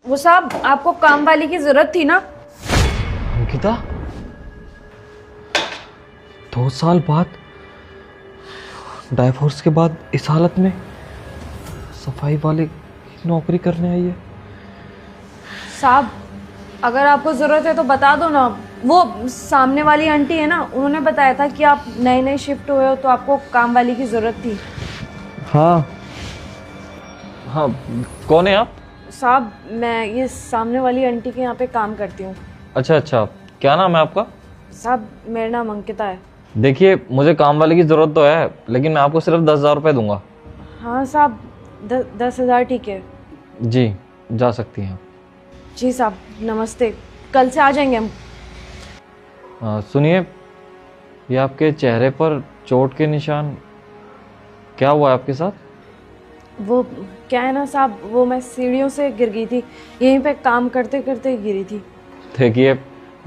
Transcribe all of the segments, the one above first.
वो साहब, आपको काम वाली की जरूरत थी ना? अंकिता, 2 साल बाद, डाइवोर्स के बाद इस हालत में सफाई वाले की नौकरी करने आई है। साहब, अगर आपको जरूरत है तो बता दो ना। वो सामने वाली आंटी है ना, उन्होंने बताया था कि आप नए नए शिफ्ट हुए हो तो आपको काम वाली की जरूरत थी। हाँ हाँ, कौन है आप? साहब, मैं ये सामने वाली आंटी के यहाँ पे काम करती हूँ। अच्छा अच्छा, क्या नाम है आपका? साहब, मेरा नाम अंकिता है। देखिए, मुझे काम वाले की ज़रूरत तो है, लेकिन मैं आपको सिर्फ 10,000 रुपये दूंगा। हाँ साहब, 10,000 ठीक है। जी, जा सकती हैं। जी साहब, नमस्ते। कल से आ जाएंगे हम। सुनिए, ये आपके चेहरे पर चोट के निशान, क्या हुआ है आपके साथ? वो क्या है ना साहब, वो मैं सीढ़ियों से गिर गई थी। यहीं पे काम करते करते गिरी थी। देखिए,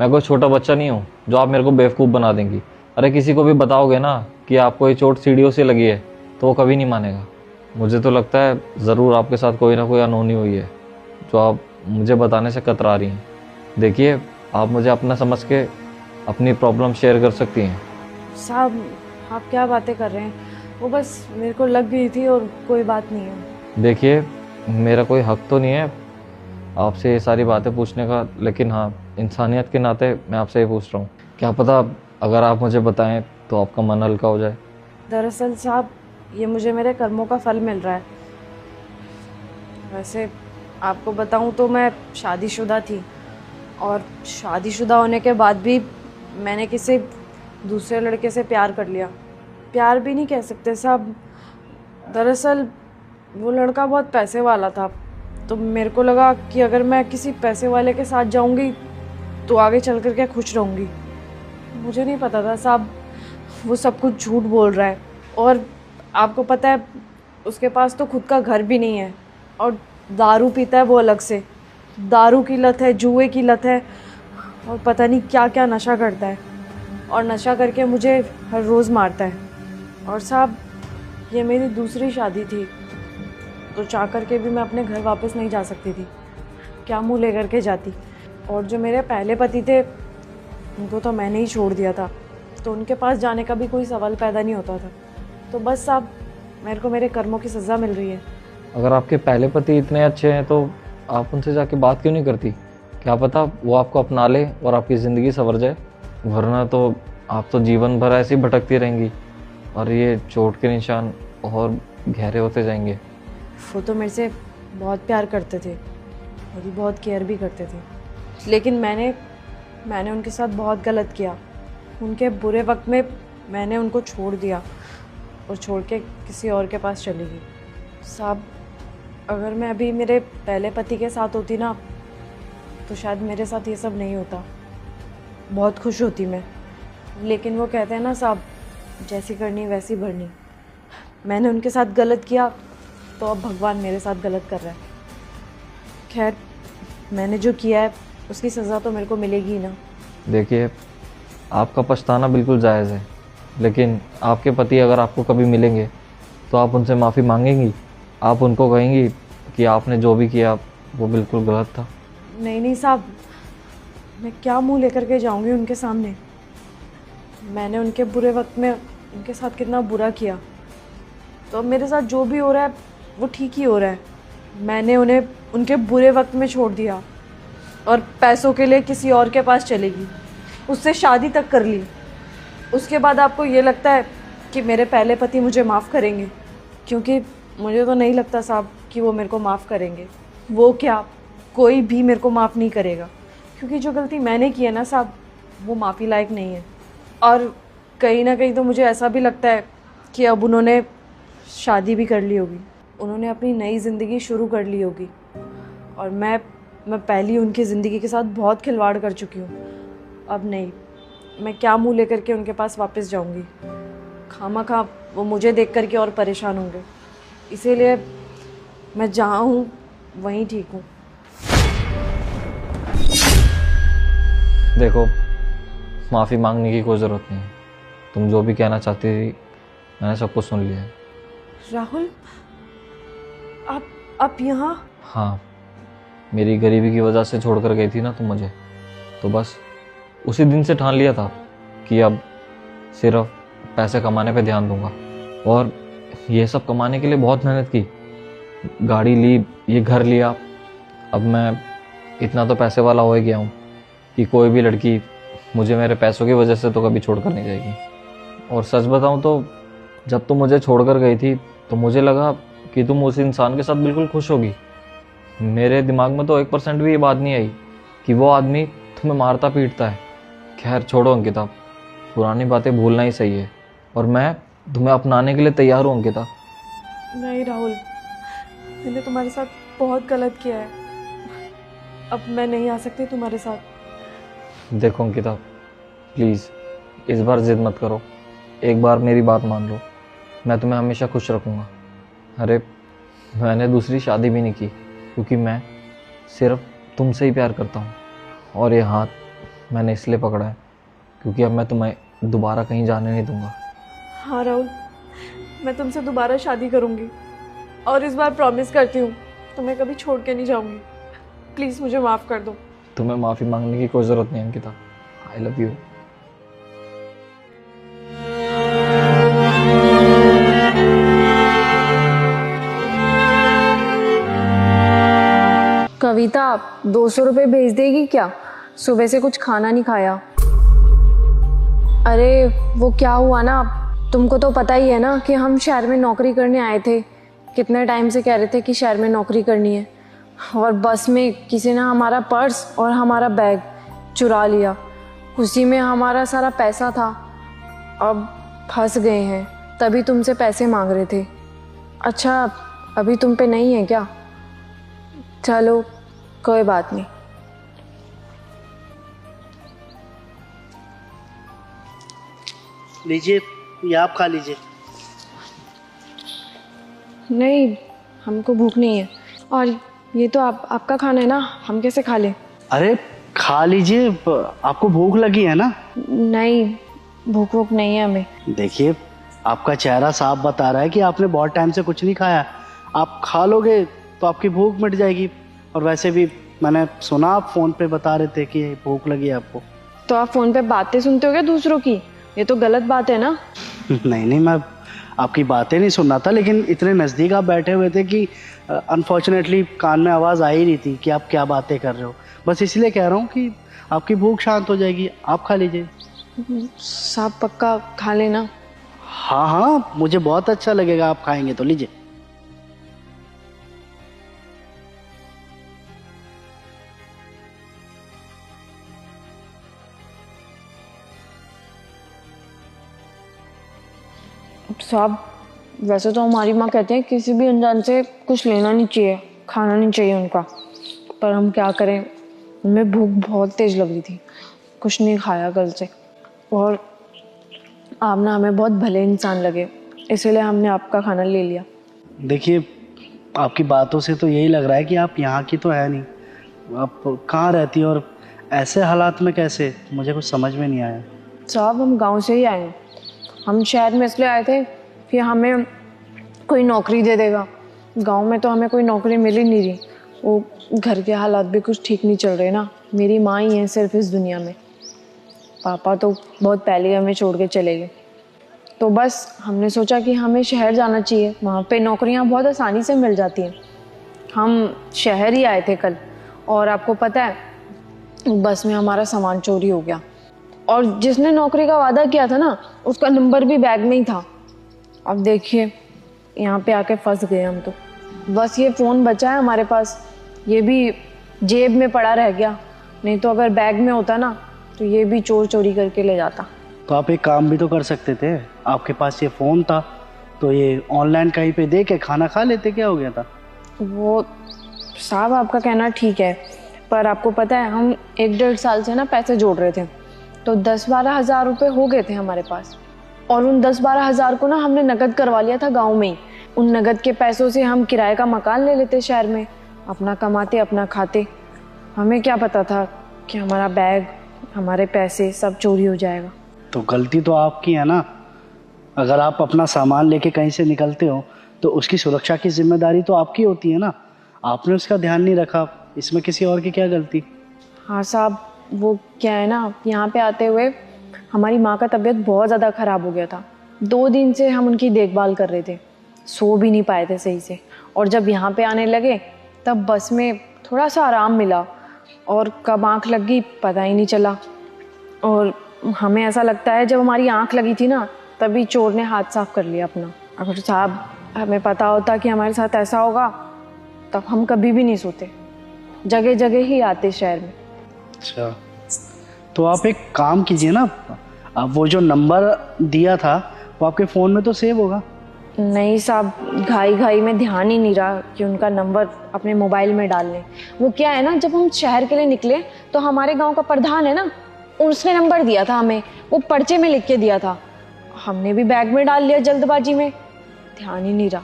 मैं कोई छोटा बच्चा नहीं हूँ जो आप मेरे को बेवकूफ़ बना देंगी। अरे किसी को भी बताओगे ना कि आपको ये चोट सीढ़ियों से लगी है तो वो कभी नहीं मानेगा। मुझे तो लगता है ज़रूर आपके साथ कोई ना कोई अनहोनी हुई है जो आप मुझे बताने से कतरा रही हैं। देखिए, आप मुझे अपना समझ के अपनी प्रॉब्लम शेयर कर सकती हैं। साहब, आप क्या बातें कर रहे हैं? वो बस मेरे को लग गई थी और कोई बात नहीं है। देखिए, मेरा कोई हक तो नहीं है आपसे ये सारी बातें पूछने का, लेकिन हाँ, इंसानियत के नाते मैं आपसे ये पूछ रहा हूँ। क्या पता अगर आप मुझे बताएं तो आपका मन हल्का हो जाए। दरअसल साहब, ये मुझे मेरे कर्मों का फल मिल रहा है। वैसे आपको बताऊं तो मैं शादीशुदा थी, और शादीशुदा होने के बाद भी मैंने किसी दूसरे लड़के से प्यार कर लिया। प्यार भी नहीं कह सकते साहब। दरअसल वो लड़का बहुत पैसे वाला था, तो मेरे को लगा कि अगर मैं किसी पैसे वाले के साथ जाऊंगी तो आगे चल कर के खुश रहूंगी। मुझे नहीं पता था साहब, वो सब कुछ झूठ बोल रहा है। और आपको पता है, उसके पास तो खुद का घर भी नहीं है, और दारू पीता है वो अलग से। दारू की लत है, जुए की लत है, और पता नहीं क्या क्या नशा करता है। और नशा करके मुझे हर रोज़ मारता है। और साहब, ये मेरी दूसरी शादी थी, तो चाह कर के भी मैं अपने घर वापस नहीं जा सकती थी। क्या मुंह लेकर के जाती? और जो मेरे पहले पति थे, उनको तो मैंने ही छोड़ दिया था, तो उनके पास जाने का भी कोई सवाल पैदा नहीं होता था। तो बस साहब, मेरे को मेरे कर्मों की सज़ा मिल रही है। अगर आपके पहले पति इतने अच्छे हैं तो आप उनसे जाके बात क्यों नहीं करती? क्या पता वो आपको अपना ले और आपकी ज़िंदगी संवर जाए। वरना तो आप तो जीवन भर ऐसे ही भटकती रहेंगी और ये चोट के निशान और गहरे होते जाएंगे। वो तो मेरे से बहुत प्यार करते थे, मेरी बहुत केयर भी करते थे, लेकिन मैंने उनके साथ बहुत गलत किया। उनके बुरे वक्त में मैंने उनको छोड़ दिया और छोड़ के किसी और के पास चली गई। साहब, अगर मैं अभी मेरे पहले पति के साथ होती ना, तो शायद मेरे साथ ये सब नहीं होता। बहुत खुश होती मैं। लेकिन वो कहते हैं ना साहब, जैसी करनी वैसी भरनी। मैंने उनके साथ गलत किया, तो अब भगवान मेरे साथ गलत कर रहा है। खैर, मैंने जो किया है उसकी सज़ा तो मेरे को मिलेगी ही ना। देखिए, आपका पछताना बिल्कुल जायज़ है, लेकिन आपके पति अगर आपको कभी मिलेंगे तो आप उनसे माफ़ी मांगेंगी? आप उनको कहेंगी कि आपने जो भी किया वो बिल्कुल गलत था? नहीं नहीं साहब, मैं क्या मुंह लेकर के जाऊंगी उनके सामने? मैंने उनके बुरे वक्त में उनके साथ कितना बुरा किया, तो अब मेरे साथ जो भी हो रहा है वो ठीक ही हो रहा है। मैंने उन्हें उनके बुरे वक्त में छोड़ दिया और पैसों के लिए किसी और के पास चलेगी, उससे शादी तक कर ली। उसके बाद आपको ये लगता है कि मेरे पहले पति मुझे माफ़ करेंगे? क्योंकि मुझे तो नहीं लगता साहब कि वो मेरे को माफ़ करेंगे। वो क्या, कोई भी मेरे को माफ़ नहीं करेगा, क्योंकि जो गलती मैंने की है ना साहब, वो माफ़ी लायक नहीं है। और कहीं ना कहीं तो मुझे ऐसा भी लगता है कि अब उन्होंने शादी भी कर ली होगी, उन्होंने अपनी नई ज़िंदगी शुरू कर ली होगी, और मैं पहली उनकी ज़िंदगी के साथ बहुत खिलवाड़ कर चुकी हूँ। अब नहीं, मैं क्या मुंह लेकर के उनके पास वापस जाऊँगी? खामखा वो मुझे देख कर के और परेशान होंगे। इसीलिए मैं जहाँ हूँ वहीं ठीक हूँ। देखो, माफ़ी मांगने की कोई ज़रूरत नहीं है। तुम जो भी कहना चाहती थी मैंने सब कुछ सुन लिया है। राहुल, आप यहाँ? हाँ, मेरी गरीबी की वजह से छोड़ कर गई थी ना तुम मुझे, तो बस उसी दिन से ठान लिया था कि अब सिर्फ पैसे कमाने पे ध्यान दूंगा। और ये सब कमाने के लिए बहुत मेहनत की, गाड़ी ली, ये घर लिया। अब मैं इतना तो पैसे वाला हो ही गया हूँ कि कोई भी लड़की मुझे मेरे पैसों की वजह से तो कभी छोड़ कर नहीं जाएगी। और सच बताऊँ तो जब तुम मुझे छोड़ कर गई थी तो मुझे लगा कि तुम उस इंसान के साथ बिल्कुल खुश होगी। मेरे दिमाग में तो 1% भी ये बात नहीं आई कि वो आदमी तुम्हें मारता पीटता है। खैर छोड़ो अंकिता, पुरानी बातें भूलना ही सही है, और मैं तुम्हें अपनाने के लिए तैयार हूँ अंकिता। नहीं राहुल, मैंने तुम्हारे साथ बहुत गलत किया है। अब मैं नहीं आ सकती तुम्हारे साथ। देखो अंकिता, प्लीज़ इस बार जिद मत करो, एक बार मेरी बात मान लो, मैं तुम्हें हमेशा खुश रखूँगा। अरे मैंने दूसरी शादी भी नहीं की क्योंकि मैं सिर्फ तुमसे ही प्यार करता हूँ, और ये हाथ मैंने इसलिए पकड़ा है क्योंकि अब मैं तुम्हें दोबारा कहीं जाने नहीं दूंगा। हाँ राहुल, मैं तुमसे दोबारा शादी करूँगी, और इस बार प्रॉमिस करती हूँ तुम्हें कभी छोड़ के नहीं जाऊँगी। प्लीज़ मुझे माफ़ कर दो। तुम्हें माफ़ी मांगने की कोई ज़रूरत नहीं अंकिता, आई लव यू। कविता 200 रुपये भेज देगी क्या? सुबह से कुछ खाना नहीं खाया। अरे वो क्या हुआ ना, तुमको तो पता ही है ना कि हम शहर में नौकरी करने आए थे। कितने टाइम से कह रहे थे कि शहर में नौकरी करनी है, और बस में किसी ने हमारा पर्स और हमारा बैग चुरा लिया। उसी में हमारा सारा पैसा था। अब फंस गए हैं, तभी तुमसे पैसे मांग रहे थे। अच्छा अभी तुम पे नहीं है क्या? चलो कोई बात नहीं। लीजिए, ये आप खा लीजिए। नहीं, हमको भूख नहीं है, और ये तो आपका खाना है ना, हम कैसे खा लें? अरे खा लीजिए, आपको भूख लगी है ना? नहीं, भूख वूख नहीं है हमें। देखिए, आपका चेहरा साफ बता रहा है कि आपने बहुत टाइम से कुछ नहीं खाया। आप खा लोगे तो आपकी भूख मिट जाएगी। और वैसे भी मैंने सुना आप फ़ोन पे बता रहे थे कि भूख लगी है आपको। तो आप फ़ोन पे बातें सुनते हो क्या दूसरों की? ये तो गलत बात है ना। नहीं नहीं, मैं आपकी बातें नहीं सुन रहा था, लेकिन इतने नज़दीक आप बैठे हुए थे कि अनफॉर्चुनेटली कान में आवाज़ आ ही रही थी कि आप क्या बातें कर रहे हो। बस इसलिए कह रहा हूँ कि आपकी भूख शांत हो जाएगी, आप खा लीजिए। साफ पक्का खा लेना। हाँ हाँ, मुझे बहुत अच्छा लगेगा आप खाएंगे तो। लीजिए। साहब वैसे तो हमारी माँ कहते हैं किसी भी अनजान से कुछ लेना नहीं चाहिए, खाना नहीं चाहिए उनका, पर हम क्या करें, हमें भूख बहुत तेज़ लग रही थी, कुछ नहीं खाया कल से। और आप ना हमें बहुत भले इंसान लगे, इसीलिए हमने आपका खाना ले लिया। देखिए, आपकी बातों से तो यही लग रहा है कि आप यहाँ की तो है नहीं। आप कहाँ रहती हो और ऐसे हालात में कैसे, मुझे कुछ समझ में नहीं आया। साहब हम गांव से ही आए हैं। हम शहर में इसलिए आए थे कि हमें कोई नौकरी दे देगा। गांव में तो हमें कोई नौकरी मिल ही नहीं रही। वो घर के हालात भी कुछ ठीक नहीं चल रहे ना। मेरी माँ ही है सिर्फ इस दुनिया में, पापा तो बहुत पहले हमें छोड़ के चले गए। तो बस हमने सोचा कि हमें शहर जाना चाहिए, वहाँ पे नौकरियाँ बहुत आसानी से मिल जाती हैं। हम शहर ही आए थे कल, और आपको पता है बस में हमारा सामान चोरी हो गया, और जिसने नौकरी का वादा किया था ना, उसका नंबर भी बैग में ही था। अब देखिए यहाँ पे आके फंस गए हम तो। बस ये फ़ोन बचा है हमारे पास, ये भी जेब में पड़ा रह गया, नहीं तो अगर बैग में होता ना तो ये भी चोर चोरी करके ले जाता। तो आप एक काम भी तो कर सकते थे, आपके पास ये फ़ोन था तो ये ऑनलाइन कहीं पे दे के खाना खा लेते, क्या हो गया था? वो साहब आपका कहना ठीक है, पर आपको पता है हम 1-1.5 साल से ना पैसे जोड़ रहे थे, तो 10-12 हज़ार रुपये हो गए थे हमारे पास। और उन 10-12 हज़ार को ना हमने नकद करवा लिया था गांव में ही। उन नकद के पैसों से हम किराए का मकान ले लेते शहर में, अपना कमाते अपना खाते। हमें क्या पता था कि हमारा बैग, हमारे पैसे सब चोरी हो जाएगा। तो गलती तो आपकी है ना। अगर आप अपना सामान लेके कहीं से निकलते हो तो उसकी सुरक्षा की जिम्मेदारी तो आपकी होती है ना। आपने उसका ध्यान नहीं रखा, इसमें किसी और की क्या गलती? हाँ साहब, वो क्या है ना, यहाँ पे आते हुए हमारी माँ का तबीयत बहुत ज़्यादा ख़राब हो गया था। 2 दिन से हम उनकी देखभाल कर रहे थे, सो भी नहीं पाए थे सही से। और जब यहाँ पे आने लगे तब बस में थोड़ा सा आराम मिला और कब आँख लग गई पता ही नहीं चला। और हमें ऐसा लगता है जब हमारी आँख लगी थी ना तभी चोर ने हाथ साफ कर लिया अपना। अगर साहब हमें पता होता कि हमारे साथ ऐसा होगा तब हम कभी भी नहीं सोते, जगह जगह ही आते शहर में। अच्छा, तो आप एक काम कीजिए ना, आप वो जो नंबर दिया था वो आपके फ़ोन में तो सेव होगा। नहीं साहब, घाई घाई में ध्यान ही नहीं रहा कि उनका नंबर अपने मोबाइल में डाल लें। वो क्या है ना, जब हम शहर के लिए निकले तो हमारे गांव का प्रधान है ना, उसने नंबर दिया था हमें, वो पर्चे में लिख के दिया था। हमने भी बैग में डाल लिया जल्दबाजी में, ध्यान ही नहीं रहा।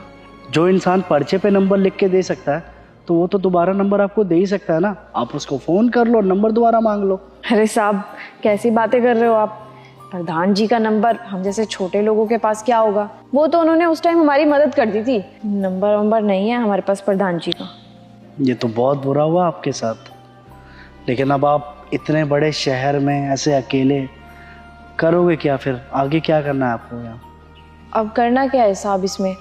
जो इंसान पर्चे पे नंबर लिख के दे सकता है तो वो तो दोबारा नंबर आपको दे ही सकता है ना। आप उसको फ़ोन कर लो, नंबर दोबारा मांग लो। अरे साहब कैसी बातें कर रहे हो आप? प्रधान जी का नंबर हम जैसे छोटे लोगों के पास क्या होगा? वो तो उन्होंने उस टाइम हमारी मदद कर दी थी। नंबर नहीं है हमारे पास प्रधान जी का। ये तो बहुत बुरा हुआ आपके साथ, लेकिन अब आप इतने बड़े शहर में ऐसे अकेले करोगे क्या? फिर आगे क्या करना है आपको यहाँ? अब करना क्या है साहब इसमें?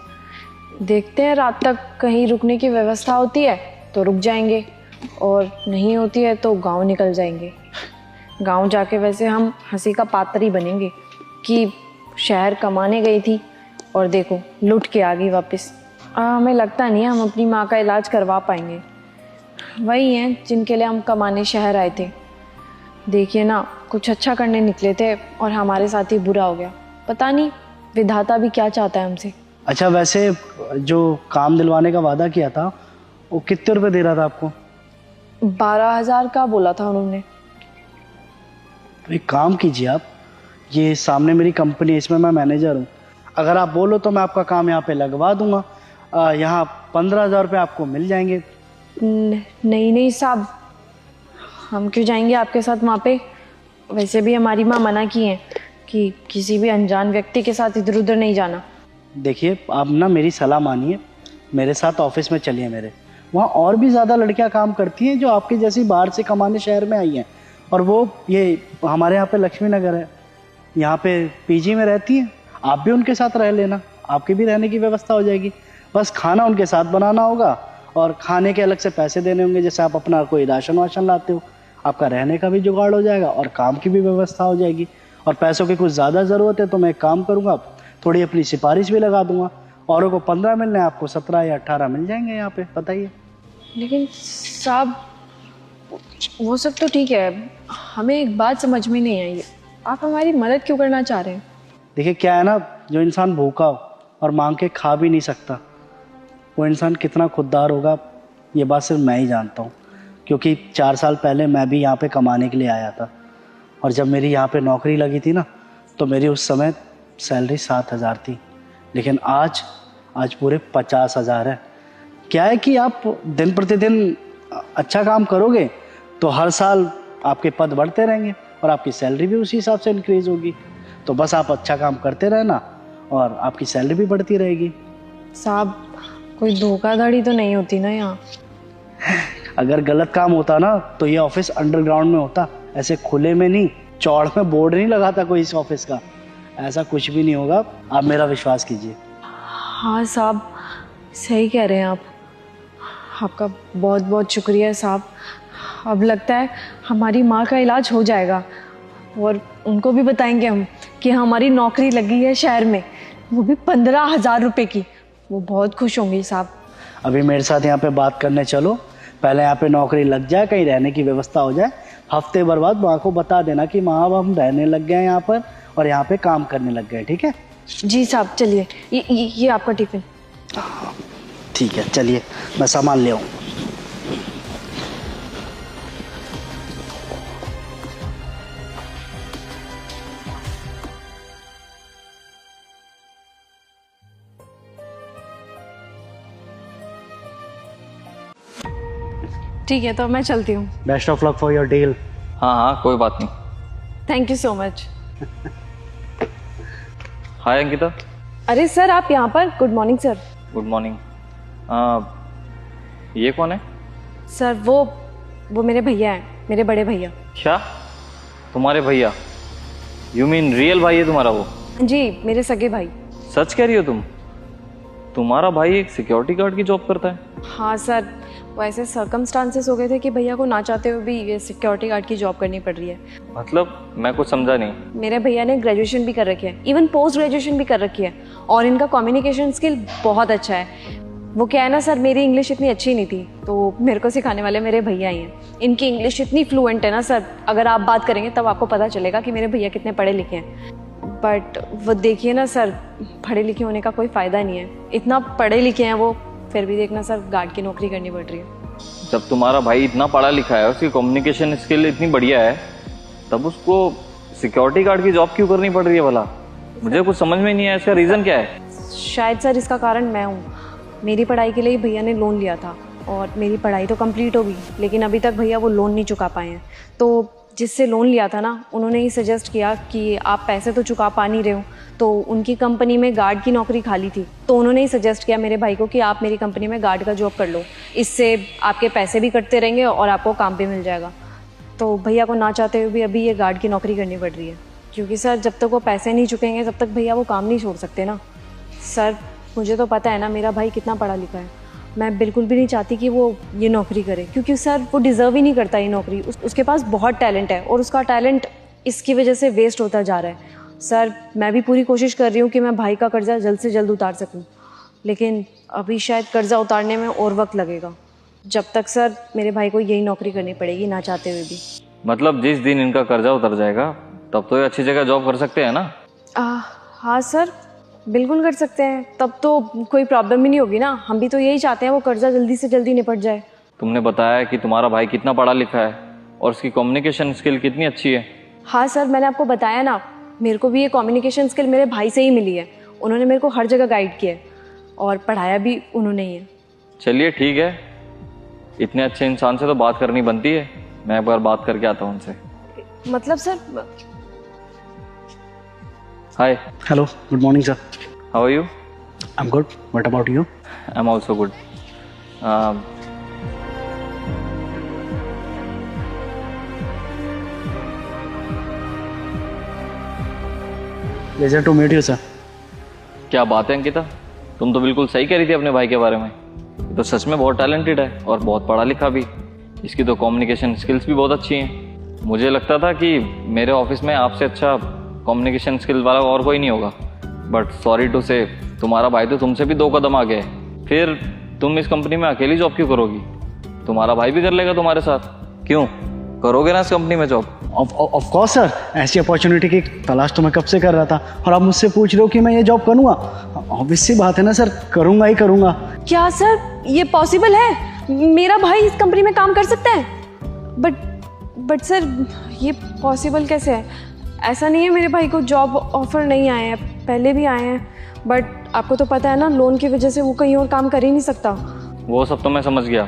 देखते हैं, रात तक कहीं रुकने की व्यवस्था होती है तो रुक जाएंगे और नहीं होती है तो गांव निकल जाएंगे। गांव जाके वैसे हम हंसी का पात्र ही बनेंगे कि शहर कमाने गई थी और देखो लुट के आ गई वापस। हमें लगता नहीं है हम अपनी माँ का इलाज करवा पाएंगे। वही हैं जिनके लिए हम कमाने शहर आए थे। देखिए ना, कुछ अच्छा करने निकले थे और हमारे साथ ही बुरा हो गया। पता नहीं विधाता भी क्या चाहता है हमसे। अच्छा, वैसे जो काम दिलवाने का वादा किया था वो कितने रुपए दे रहा था आपको? 12,000 का बोला था उन्होंने। तो एक काम कीजिए आप, ये सामने मेरी कंपनी है, इसमें मैं मैनेजर हूँ। अगर आप बोलो तो मैं आपका काम यहाँ पे लगवा दूंगा। यहाँ 15,000 रुपये आपको मिल जाएंगे। नहीं साहब, हम क्यों जाएंगे आपके साथ वहाँ पे? वैसे भी हमारी माँ मना की है कि किसी भी अनजान व्यक्ति के साथ इधर उधर नहीं जाना। देखिए, आप ना मेरी सलाह मानिए, मेरे साथ ऑफिस में चलिए मेरे। वहाँ और भी ज़्यादा लड़कियाँ काम करती हैं जो आपकी जैसी बाहर से कमाने शहर में आई हैं, और वो ये हमारे यहाँ पे लक्ष्मी नगर है, यहाँ पे पीजी में रहती हैं। आप भी उनके साथ रह लेना, आपकी भी रहने की व्यवस्था हो जाएगी। बस खाना उनके साथ बनाना होगा और खाने के अलग से पैसे देने होंगे। जैसे आप अपना कोई राशन वाशन लाते हो, आपका रहने का भी जुगाड़ हो जाएगा और काम की भी व्यवस्था हो जाएगी। और पैसों की कुछ ज़्यादा ज़रूरत है तो मैं एक काम करूँगा, थोड़ी अपनी सिफारिश भी लगा दूंगा। औरों को 15 मिलने, आपको 17 या 18 मिल जाएंगे यहाँ पे, बताइए। लेकिन साहब वो सब तो ठीक है, हमें एक बात समझ में नहीं आई, आप हमारी मदद क्यों करना चाह रहे हैं? देखिए क्या है ना, जो इंसान भूखा हो और मांग के खा भी नहीं सकता, वो इंसान कितना खुददार होगा ये बात सिर्फ मैं ही जानता हूँ। क्योंकि 4 साल पहले मैं भी यहाँ पे कमाने के लिए आया था, और जब मेरी यहाँ पे नौकरी लगी थी ना तो मेरी उस समय सैलरी 7,000 थी, लेकिन आज पूरे 50,000 है। क्या है कि आप दिन प्रतिदिन अच्छा काम करोगे तो हर साल आपके पद बढ़ते रहेंगे और आपकी सैलरी भी उसी हिसाब से इंक्रीज होगी। तो बस आप अच्छा काम करते रहना और आपकी सैलरी भी बढ़ती रहेगी। साहब कोई धोखाधड़ी तो नहीं होती ना यहाँ? अगर गलत काम होता ना तो ये ऑफिस अंडरग्राउंड में होता, ऐसे खुले में नहीं। चौड़ में बोर्ड नहीं लगाता कोई इस ऑफिस का, ऐसा कुछ भी नहीं होगा, आप मेरा विश्वास कीजिए। हाँ साहब सही कह रहे हैं आप, आपका बहुत बहुत शुक्रिया साहब। अब लगता है हमारी माँ का इलाज हो जाएगा और उनको भी बताएंगे हम कि हमारी नौकरी लगी है शहर में, वो भी 15,000 रुपये की। वो बहुत खुश होंगी साहब। अभी मेरे साथ यहाँ पे बात करने चलो, पहले यहाँ पे नौकरी लग जाए, कहीं रहने की व्यवस्था हो जाए। हफ्ते भर बाद माँ को बता देना कि माँ अब हम रहने लग गए हैं यहाँ पर और यहाँ पे काम करने लग गए, ठीक है? जी साहब चलिए, ये आपका टिफिन। ठीक है, चलिए मैं सामान ले आऊँ। ठीक है तो मैं चलती हूँ। Best of luck for your deal. हाँ हाँ कोई बात नहीं। Thank you so much. Hi Ankita. अरे सर आप यहाँ पर? Good morning sir. Good morning. ये कौन है? सर वो वो मेरे भैया हैं, मेरे बड़े भैया। क्या? तुम्हारे भैया? यू मीन रियल भाई है तुम्हारा वो? जी, मेरे सगे भाई। सच कह रही हो तुम? तुम्हारा भाई एक सिक्योरिटी गार्ड की जॉब करता है? हाँ सर, वो ऐसे सर्कमस्टांसेस हो गए थे कि भैया को ना चाहते हुए भी ये सिक्योरिटी गार्ड की जॉब करनी पड़ रही है। मतलब मैं कुछ समझा नहीं। मेरे भैया ने ग्रेजुएशन भी कर रखी है, इवन पोस्ट ग्रेजुएशन भी कर रखी है, और इनका कम्युनिकेशन स्किल बहुत अच्छा है। वो क्या है ना सर, मेरी इंग्लिश इतनी अच्छी नहीं थी, तो मेरे को सिखाने वाले मेरे भैया ही हैं। इनकी इंग्लिश इतनी फ्लुएंट है ना सर, अगर आप बात करेंगे तब आपको पता चलेगा कि मेरे भैया कितने पढ़े लिखे हैं। बट वो देखिए ना सर, पढ़े लिखे होने का कोई फ़ायदा नहीं है। इतना पढ़े लिखे हैं वो, फिर भी देखना सर गार्ड की नौकरी करनी पड़ रही है। जब तुम्हारा भाई इतना पढ़ा लिखा है, उसकी कम्युनिकेशन स्किल इतनी बढ़िया है, तब उसको सिक्योरिटी गार्ड की जॉब क्यों करनी पड़ रही है भला? मुझे कुछ समझ में नहीं आया, इसका रीज़न क्या है? शायद सर इसका कारण मैं हूँ। मेरी पढ़ाई के लिए भैया ने लोन लिया था, और मेरी पढ़ाई तो कंप्लीट हो गई, लेकिन अभी तक भैया वो लोन नहीं चुका पाए हैं। तो जिससे लोन लिया था ना, उन्होंने ही सजेस्ट किया कि आप पैसे तो चुका पा नहीं रहे हो, तो उनकी कंपनी में गार्ड की नौकरी खाली थी, तो उन्होंने ही सजेस्ट किया मेरे भाई को कि आप मेरी कंपनी में गार्ड का जॉब कर लो, इससे आपके पैसे भी कटते रहेंगे और आपको काम भी मिल जाएगा। तो भैया को ना चाहते हुए भी अभी ये गार्ड की नौकरी करनी पड़ रही है, क्योंकि सर जब तक वो पैसे नहीं चुकेंगे तब तक भैया वो काम नहीं छोड़ सकते ना। सर मुझे तो पता है ना मेरा भाई कितना पढ़ा लिखा है, मैं बिल्कुल भी नहीं चाहती कि वो ये नौकरी करे, क्योंकि सर वो डिज़र्व ही नहीं करता ये नौकरी। उसके पास बहुत टैलेंट है, और उसका टैलेंट इसकी वजह से वेस्ट होता जा रहा है। सर मैं भी पूरी कोशिश कर रही हूँ कि मैं भाई का कर्जा जल्द से जल्द उतार सकूँ, लेकिन अभी शायद कर्जा उतारने में और वक्त लगेगा। जब तक सर मेरे भाई को यही नौकरी करनी पड़ेगी, ना चाहते हुए भी। मतलब जिस दिन इनका कर्जा उतर जाएगा तब तो ये अच्छी जगह जॉब कर सकते हैं ना? हाँ सर, बिल्कुल कर सकते हैं, तब तो कोई प्रॉब्लम ही नहीं होगी ना। हम भी तो यही चाहते हैं वो कर्जा जल्दी से जल्दी निपट जाए। तुमने बताया कि तुम्हारा भाई कितना पढ़ा लिखा है और उसकी कम्युनिकेशन स्किल कितनी अच्छी है। हाँ सर, मैंने आपको बताया ना, मेरे को भी ये कम्युनिकेशन स्किल मेरे भाई से ही मिली है। उन्होंने मेरे को हर जगह गाइड किया है, और पढ़ाया भी उन्होंने ही है। चलिए ठीक है, इतने अच्छे इंसान से तो बात करनी बनती है। मैं एक बार बात करके आता हूँ उनसे। मतलब sir. Hi. Hello, good morning sir. How are you? I am good, what about you? I am also good. Pleasure to meet you sir. क्या बात है अंकिता, तुम तो बिल्कुल सही कह रही थी अपने भाई के बारे में। ये तो सच में बहुत टैलेंटेड है और बहुत पढ़ा लिखा भी। इसकी तो कम्युनिकेशन स्किल्स भी बहुत अच्छी हैं। मुझे लगता था कि मेरे ऑफिस में आपसे अच्छा कम्युनिकेशन स्किल वाला और कोई नहीं होगा, बट सॉरी टू से तुम्हारा भाई तो तुमसे भी 2 कदम आगे है। फिर तुम इस कंपनी में अकेली जॉब क्यों करोगी? तुम्हारा भाई भी कर लेगा तुम्हारे साथ। क्यों करोगे ना इस कंपनी में जॉब? ऑफ कोर्स सर, ऐसी अपॉर्चुनिटी की तलाश तो मैं कब से कर रहा था, और आप मुझसे पूछ रहे हो कि मैं ये जॉब करूँगा। ऑब्वियस सी बात है ना सर, करूँगा ही करूँगा। क्या सर ये पॉसिबल है? मेरा भाई इस कंपनी में काम कर सकता है? बट सर ये पॉसिबल कैसे है? ऐसा नहीं है मेरे भाई को जॉब ऑफर नहीं आए हैं, पहले भी आए हैं, बट आपको तो पता है ना लोन की वजह से वो कहीं और काम कर ही नहीं सकता। वो सब तो मैं समझ गया,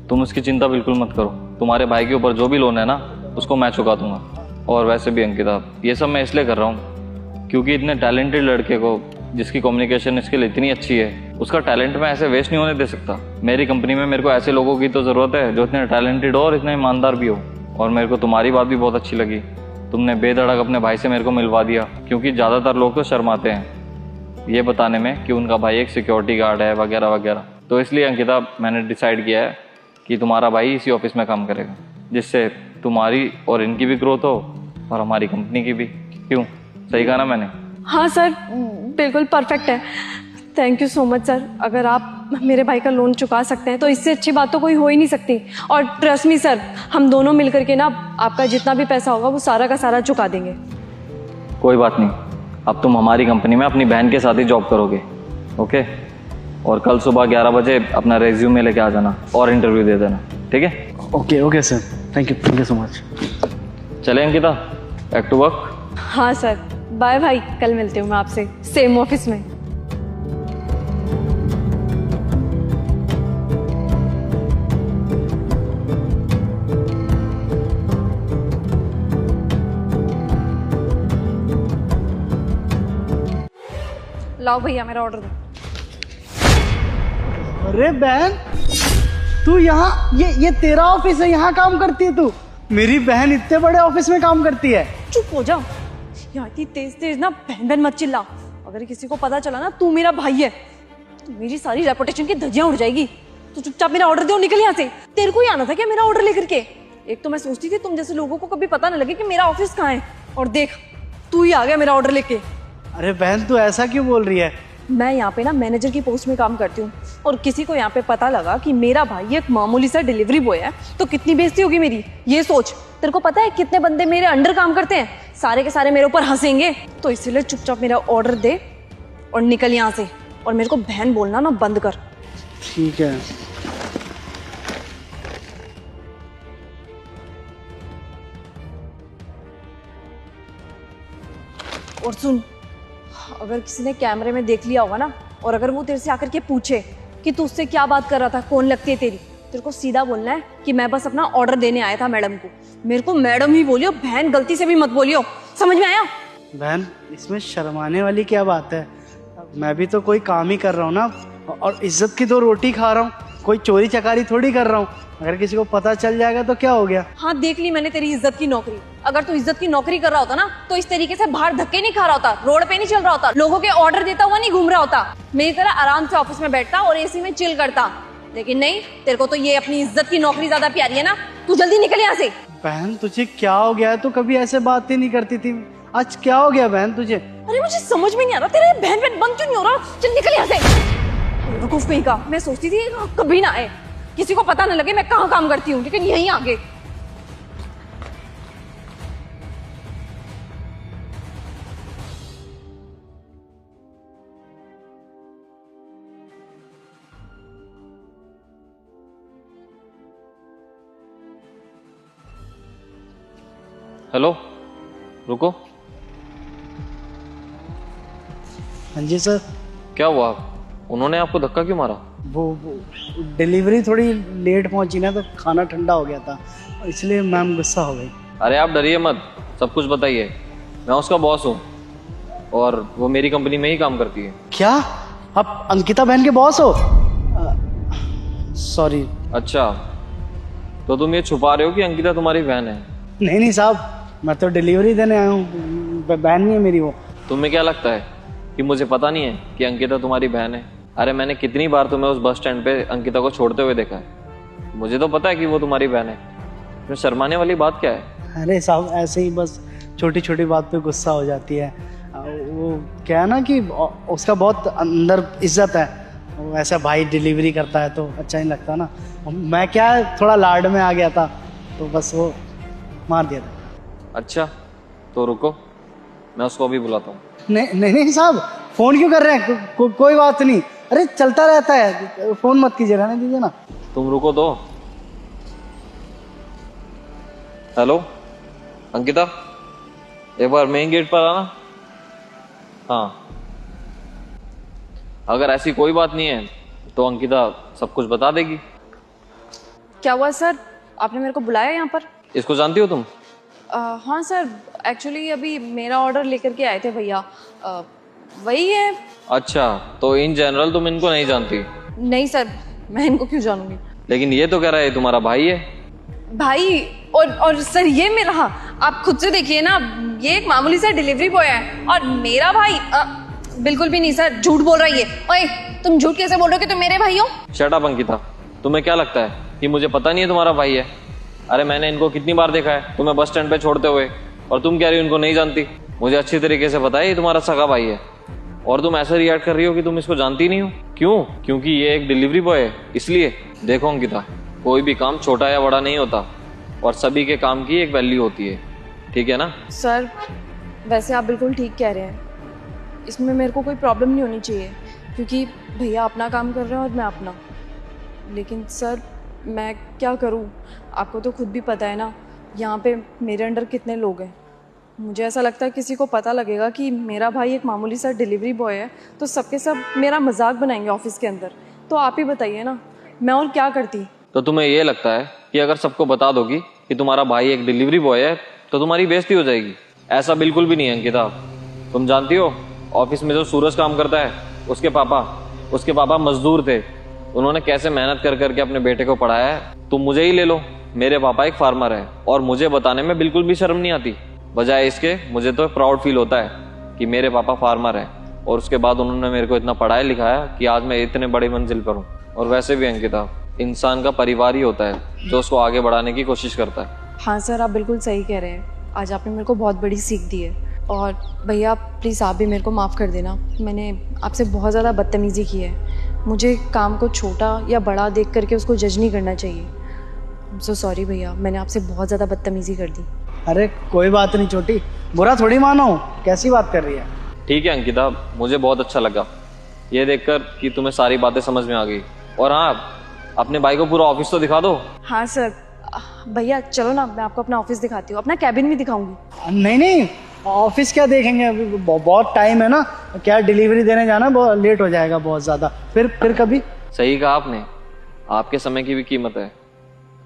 तुम उसकी चिंता बिल्कुल मत करो। तुम्हारे भाई के ऊपर जो भी लोन है ना, उसको मैं चुका दूंगा। और वैसे भी अंकिता, ये सब मैं इसलिए कर रहा हूँ क्योंकि इतने टैलेंटेड लड़के को, जिसकी कम्युनिकेशन स्किल इतनी अच्छी है, उसका टैलेंट मैं ऐसे वेस्ट नहीं होने दे सकता। मेरी कंपनी में मेरे को ऐसे लोगों की तो ज़रूरत है जो इतने टैलेंटेड हो और इतने ईमानदार भी हो। और मेरे को तुम्हारी बात भी बहुत अच्छी लगी, तुमने बेधड़क अपने भाई से मेरे को मिलवा दिया, क्योंकि ज़्यादातर लोग तो शर्माते हैं ये बताने में कि उनका भाई एक सिक्योरिटी गार्ड है वगैरह वगैरह। तो इसलिए अंकिता, मैंने डिसाइड किया है कि तुम्हारा भाई इसी ऑफिस में काम करेगा, जिससे तुम्हारी और इनकी भी ग्रोथ हो और हमारी कंपनी की भी। क्यों, सही कहा ना मैंने? हाँ सर, बिल्कुल परफेक्ट है। Thank you so much sir. अगर आप मेरे भाई का लोन चुका सकते हैं तो इससे अच्छी बात तो कोई हो ही नहीं सकती। और ट्रस्ट मी सर, हम दोनों मिलकर के ना आपका जितना भी पैसा होगा वो सारा का सारा चुका देंगे। कोई बात नहीं, अब तुम हमारी कंपनी में अपनी बहन के साथ ही जॉब करोगे, ओके? और कल सुबह 11 बजे अपना रेज्यूमे लेके आ जाना और इंटरव्यू दे देना, ठीक है? Okay sir, thank you so much. चले अंकिता, बैक टू वर्क। हाँ सर, बाय भाई, कल मिलती हूँ मैं आपसे सेम ऑफिस में। लाओ भैया मेरा ऑर्डर दो। अरे बहन, तू यहाँ, ये तेरा ऑफिस है, यहाँ काम करती है तू? मेरी बहन इतने बड़े ऑफिस में काम करती है। चुप हो जा, यहाँ इतनी तेज तेज ना बहन बहन मत चिल्ला। अगर किसी को पता चला ना तू मेरा भाई है तो मेरी सारी रेपुटेशन की धज्जियां उड़ जाएगी। तो चुपचाप मेरा ऑर्डर दे और निकल यहाँ से। तेरे को ही आना था क्या मेरा ऑर्डर लेकर के? एक तो मैं सोचती थी तुम जैसे लोगों को कभी पता ना लगे कि मेरा ऑफिस कहाँ है, और देख तू ही आ गया मेरा ऑर्डर लेके। अरे बहन तू ऐसा क्यों बोल रही है? मैं यहाँ पे ना मैनेजर की पोस्ट में काम करती हूँ, और किसी को यहाँ पे पता लगा कि मेरा भाई एक मामूली सा डिलीवरी बॉय है तो कितनी बेइज्जती होगी मेरी, ये सोच। तेरे को पता है कितने बंदे मेरे अंडर काम करते हैं? सारे के सारे मेरे ऊपर हंसेंगे। तो इसीलिए चुपचाप मेरा ऑर्डर दे और निकल यहाँ से, और मेरे को बहन बोलना ना बंद कर। ठीक है। और सुन, अगर किसी ने कैमरे में देख लिया होगा ना, और अगर वो तेरे से आकर के पूछे कि तू उससे क्या बात कर रहा था, कौन लगती है तेरी, तेरे को सीधा बोलना है कि मैं बस अपना ऑर्डर देने आया था मैडम को। मेरे को मैडम ही बोलियो, बहन गलती से भी मत बोलियो, समझ में आया? बहन इसमें शर्माने वाली क्या बात है? मैं भी तो कोई काम ही कर रहा हूँ ना, और इज्जत की तो रोटी खा रहा हूँ, कोई चोरी चकारी थोड़ी कर रहा हूँ। अगर किसी को पता चल जाएगा तो क्या हो गया? हाँ देख ली मैंने तेरी इज्जत की नौकरी। अगर तू इज्जत की नौकरी कर रहा होता ना तो इस तरीके से बाहर धक्के नहीं खा रहा होता, रोड पे नहीं चल रहा होता, लोगों के ऑर्डर देता हुआ नहीं घूम रहा होता, मेरी तरह आराम से ऑफिस में बैठता और एसी में चिल करता। लेकिन नहीं, तेरे को तो ये अपनी इज्जत की नौकरी ज्यादा प्यारी है ना। तू जल्दी निकल यहाँ से। बहन तुझे क्या हो गया है? तू कभी ऐसे बातें नहीं करती थी, आज क्या हो गया बहन तुझे? अरे मुझे समझ में नहीं आ रहा तेरा बहन बहन बंद क्यों नहीं हो रहा। चल निकल यहाँ से। बेवकूफ कहीं का। मैं सोचती थी कभी ना आए, किसी को पता न लगे मैं कहाँ काम करती हूँ, लेकिन यहीं आगे। हेलो, रुको। हाँ जी सर। क्या हुआ? उन्होंने आपको धक्का क्यों मारा? वो डिलीवरी थोड़ी लेट पहुंची ना, तो खाना ठंडा हो गया था, इसलिए मैम गुस्सा हो गई। अरे आप डरिए मत, सब कुछ बताइए। मैं उसका बॉस हूँ और वो मेरी कंपनी में ही काम करती है। क्या आप अंकिता बहन के बॉस हो? सॉरी। अच्छा, तो तुम ये छुपा रहे हो कि अंकिता तुम्हारी बहन है? नहीं नहीं साहब, मैं तो डिलीवरी देने आया हूँ, बहन नहीं है मेरी वो। तुम्हें क्या लगता है कि मुझे पता नहीं है कि अंकिता तुम्हारी बहन है? अरे मैंने कितनी बार तुम्हें उस बस स्टैंड पे अंकिता को छोड़ते हुए देखा है। मुझे तो पता है कि वो तुम्हारी बहन है। इसमें शर्माने वाली बात क्या है? अरे साहब ऐसे ही बस छोटी छोटी बात पे गुस्सा हो जाती है। वो क्या है ना कि उसका बहुत अंदर इज्जत है, वो ऐसा भाई डिलीवरी करता है तो अच्छा नहीं लगता ना। मैं क्या थोड़ा लाड में आ गया था तो बस वो मार दिया था। अच्छा, तो रुको, मैं उसको अभी बुलाता हूँ। नहीं नहीं नहीं साहब, फोन क्यों कर रहे हैं? कोई बात नहीं, अरे चलता रहता है, फोन मत कीजिए, रहने दीजिए ना। तुम रुको तो। हेलो अंकिता, एक बार मेन गेट पर आना। हाँ, अगर ऐसी कोई बात नहीं है तो अंकिता सब कुछ बता देगी। क्या हुआ सर, आपने मेरे को बुलाया यहाँ पर? इसको जानती हो तुम? हाँ सर, एक्चुअली अभी मेरा ऑर्डर लेकर के आए थे भैया, वही है। अच्छा, तो इन जनरल तुम इनको नहीं जानती? नहीं सर, मैं इनको क्यों जानूंगी। लेकिन ये तो कह रहा है तुम्हारा भाई है। भाई? और सर ये मेरा, आप खुद से देखिए ना, ये एक मामूली सा डिलीवरी बॉय है, और मेरा भाई बिल्कुल भी नहीं सर, झूठ बोल रहा है ये। ओए तुम झूठ कैसे बोल रहे हो कि तुम मेरे भाई हो? शट अप अंकिता, तुम्हें क्या लगता है कि मुझे पता नहीं है तुम्हारा भाई है? अरे मैंने इनको कितनी बार देखा है तुम्हें बस स्टैंड पे छोड़ते हुए, और तुम कह रही हो इनको नहीं जानती। मुझे अच्छी तरीके से पता है ये तुम्हारा सगा भाई है, और तुम ऐसे रिएक्ट कर रही हो कि तुम इसको जानती नहीं हो। क्यों? क्योंकि ये एक डिलीवरी बॉय है इसलिए। देखो अंकिता, कोई भी काम छोटा या बड़ा नहीं होता, और सभी के काम की एक वैल्यू होती है, ठीक है ना? सर वैसे आप बिल्कुल ठीक कह रहे हैं, इसमें मेरे को कोई प्रॉब्लम नहीं होनी चाहिए, क्योंकि भैया अपना काम कर रहे हैं और मैं अपना। लेकिन सर मैं क्या करूं, आपको तो खुद भी पता है ना यहाँ पे मेरे अंडर कितने लोग हैं। मुझे ऐसा लगता है किसी को पता लगेगा कि मेरा भाई एक मामूली सा डिलीवरी बॉय है तो सबके सब मेरा मजाक बनाएंगे ऑफिस के अंदर। तो आप ही बताइए ना, मैं और क्या करती। तो तुम्हें ये लगता है कि अगर सबको बता दोगी कि तुम्हारा भाई एक डिलीवरी बॉय है तो तुम्हारी बेइज्जती हो जाएगी? ऐसा बिल्कुल भी नहीं है अंकिता। तुम जानती हो ऑफिस में जो सूरज काम करता है उसके पापा मजदूर थे, उन्होंने कैसे मेहनत कर करके अपने बेटे को पढ़ाया है। तुम मुझे ही ले लो, मेरे पापा एक फार्मर है और मुझे बताने में बिल्कुल भी शर्म नहीं आती। बजाय इसके मुझे तो प्राउड फील होता है कि मेरे पापा फार्मर हैं और उसके बाद उन्होंने मेरे को इतना पढ़ाया लिखाया कि आज मैं इतने बड़ी मंजिल पर हूँ। और वैसे भी अंकिता, इंसान का परिवार ही होता है जो उसको आगे बढ़ाने की कोशिश करता है। हाँ सर, आप बिल्कुल सही कह रहे हैं। आज आपने मेरे को बहुत बड़ी सीख दी है। और भैया प्लीज़ आप भी मेरे को माफ़ कर देना, मैंने आपसे बहुत ज़्यादा बदतमीज़ी की है। मुझे काम को छोटा या बड़ा देख करके उसको जज नहीं करना चाहिए। आई एम सो सॉरी भैया, मैंने आपसे बहुत ज़्यादा बदतमीज़ी कर दी। अरे कोई बात नहीं छोटी, बुरा थोड़ी मानो, कैसी बात कर रही है। ठीक है अंकिता, मुझे बहुत अच्छा लगा ये देखकर कि तुम्हें सारी बातें समझ में आ गई। और हाँ, अपने भाई को पूरा ऑफिस तो दिखा दो। हाँ सर। भैया चलो ना, मैं आपको अपना ऑफिस दिखाती हूँ, अपना कैबिन भी दिखाऊंगी। नहीं नहीं, ऑफिस क्या देखेंगे, अभी बहुत टाइम है ना। क्या डिलीवरी देने जाना, बहुत लेट हो जाएगा बहुत ज़्यादा। फिर कभी। सही कहा आपने, आपके समय की भी कीमत है।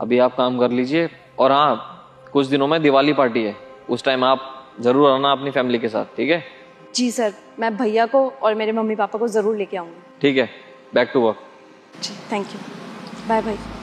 अभी आप काम कर लीजिए। और हाँ, कुछ दिनों में दिवाली पार्टी है, उस टाइम आप जरूर आना अपनी फैमिली के साथ, ठीक है? जी सर, मैं भैया को और मेरे मम्मी पापा को ज़रूर लेके आऊँगी। ठीक है, बैक टू वर्क। जी थैंक यू, बाय बाय।